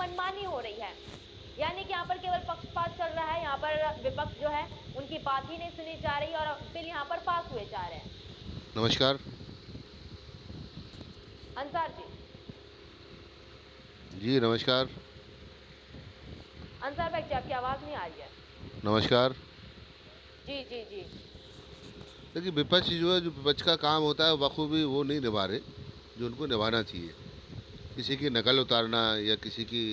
मनमानी हो रही है, यानी कि यहाँ पर केवल पक्षपात चल रहा है। यहाँ पर विपक्ष जो है उनकी बात ही नहीं सुनी जा रही और बिल यहाँ पर पास हुए जा रहे हैं। नमस्कार अंसार जी। जी नमस्कार। अंसार भाई जी, आपकी आवाज नहीं आ रही है। नमस्कार। जी जी जी। देखिए विपक्ष जो है, जो विपक्ष का काम होता है बखूबी वो नहीं निभा रहे जो उनको निभाना चाहिए। किसी की नकल उतारना या किसी की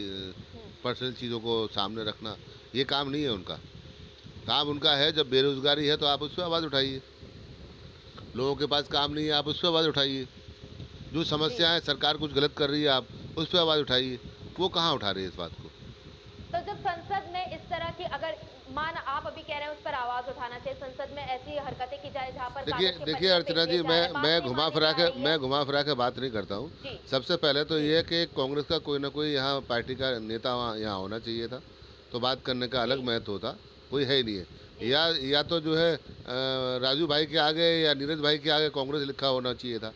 पर्सनल चीज़ों को सामने रखना, ये काम नहीं है उनका। काम उनका है, जब बेरोजगारी है तो आप उस पर आवाज़ उठाइए। लोगों के पास काम नहीं है, आप उस पर आवाज़ उठाइए। जो समस्या है, सरकार कुछ गलत कर रही है, आप उस पर आवाज़ उठाइए। वो कहाँ उठा रहे हैं इस बात को? तो जब संसद में इस तरह की, अगर मान आप अभी कह रहे हैं उस पर आवाज उठाना चाहिए, संसद में ऐसी हरकतें की जाए जहां पर देखिए अर्चना जी, मैं घुमा फिरा के बात नहीं करता हूँ। सबसे पहले तो ये है कि कांग्रेस का कोई ना कोई यहाँ पार्टी का नेता यहाँ होना चाहिए था, तो बात करने का अलग महत्व होता। कोई है ही नहीं है। या तो जो है राजू भाई के आगे या नीरज भाई के आगे कांग्रेस लिखा होना चाहिए था।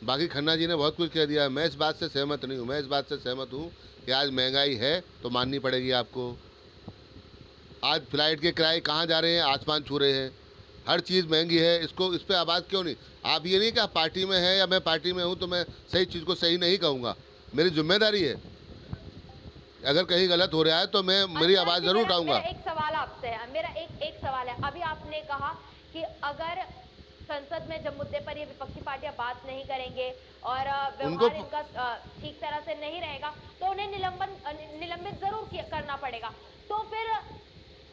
बाकी खन्ना जी ने बहुत कुछ कह दिया। मैं इस बात से सहमत नहीं हूँ। मैं इस बात से सहमत हूँ कि आज महंगाई है तो माननी पड़ेगी आपको। आज फ्लाइट के किराए कहाँ जा रहे हैं, आसमान छू रहे हैं। हर चीज़ महंगी है, इसको इस पर आवाज़ क्यों नहीं? आप ये नहीं कि आप पार्टी में हैं या मैं पार्टी में हूँ तो मैं सही चीज़ को सही नहीं कहूँगा। मेरी जिम्मेदारी है, अगर कहीं गलत हो रहा है तो मैं मेरी आवाज़ ज़रूर उठाऊँगा। एक सवाल आपसे है, मेरा एक सवाल है। अभी आपने कहा कि अगर संसद में जब मुद्दे पर ये विपक्षी पार्टियां बात नहीं करेंगे और व्यवहार इनका ठीक तरह से नहीं रहेगा तो उन्हें निलंबित जरूर करना पड़ेगा। तो फिर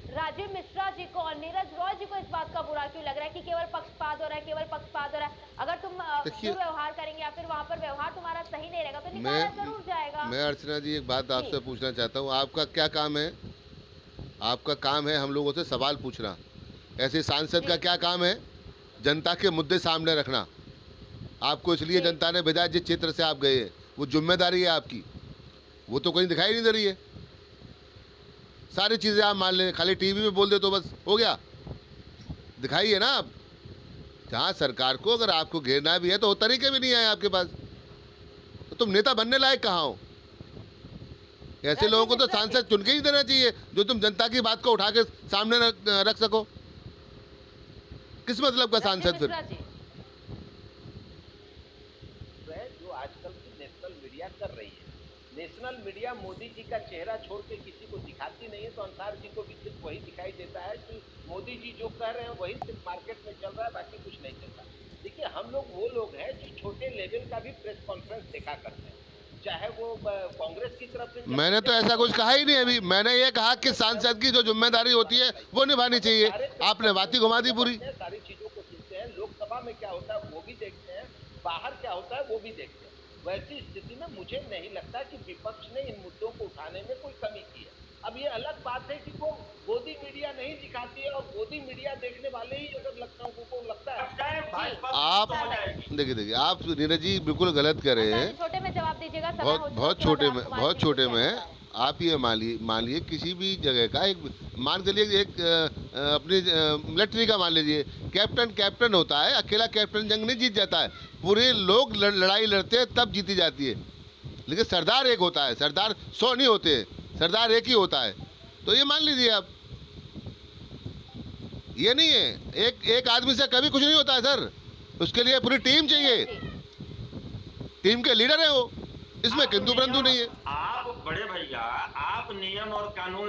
राजीव मिश्रा जी को और नीरज रॉय जी को इस बात का बुरा क्यों लग रहा है कि केवल पक्षपात हो रहा है, केवल पक्षपात हो रहा है? अगर तुम दुर्व्यवहार करेंगे या फिर वहां पर व्यवहार तुम्हारा सही नहीं रहेगा तो निकाला जरूर जाएगा। मैं अर्चना जी एक बात आपसे पूछना चाहता हूँ, आपका क्या काम है? आपका काम है हम लोगों से सवाल पूछना। ऐसे सांसद का क्या काम है? जनता के मुद्दे सामने रखना। आपको इसलिए जनता ने भेजा जिस क्षेत्र से आप गए हैं, वो जिम्मेदारी है आपकी। वो तो कहीं दिखाई नहीं दे रही है। सारी चीज़ें आप मान लें, खाली टीवी में बोल दे तो बस हो गया। दिखाइए ना आप। जहाँ सरकार को अगर आपको घेरना भी है तो वो तरीके भी नहीं आए आपके पास, तो तुम नेता बनने लायक कहाँ हो? ऐसे लोगों को तो सांसद चुन के ही देना चाहिए जो तुम जनता की बात को उठा के सामने रख सको। किस मतलब का सांसद फिर? जो आजकल की नेशनल मीडिया कर रही है, नेशनल मीडिया मोदी जी का चेहरा छोड़ के किसी को दिखाती नहीं है, तो अंसार जी को भी सिर्फ वही दिखाई देता है कि मोदी जी जो कह रहे हैं वही सिर्फ मार्केट में चल रहा है, बाकी कुछ नहीं चल रहा। देखिए, हम लोग वो लोग हैं जो छोटे लेवल का भी प्रेस कॉन्फ्रेंस देखा करते हैं, चाहे वो कांग्रेस की तरफ से। मैंने तो ऐसा कुछ कहा ही नहीं अभी। मैंने ये कहा कि सांसद की जो जिम्मेदारी होती है वो निभानी चाहिए। आपने बात ही घुमा दी पूरी। सारी चीजों को सुनते हैं, लोकसभा में क्या होता है वो भी देखते हैं, बाहर क्या होता है वो भी देखते हैं। वैसी स्थिति में मुझे नहीं लगता कि विपक्ष ने इन मुद्दों को उठाने में कोई कमी की है। अब ये अलग बात है कि वो गोदी मीडिया नहीं दिखाती है, और गोदी मीडिया देखने वाले ही अगर लखनऊ को लगता है। आप देखिए आप नीरज जी बिल्कुल गलत कर रहे हैं। छोटे में जवाब दीजिएगा। बहुत छोटे में आप ये मान लिए किसी भी जगह का एक, मान के लिए एक अपनी मिलिट्री का मान लीजिए, कैप्टन होता है। अकेला कैप्टन जंग नहीं जीत जाता है, पूरे लोग लड़ाई लड़ते हैं तब जीती जाती है। लेकिन सरदार एक होता है, सरदार 100 नहीं होते, सरदार एक ही होता है। तो ये मान लीजिए आप, ये नहीं है एक आदमी से कभी कुछ नहीं होता है सर। उसके लिए पूरी टीम चाहिए, टीम के लीडर है वो। इसमें किंतु परंतु नहीं है। आप बड़े भैया, आप नियम और कानून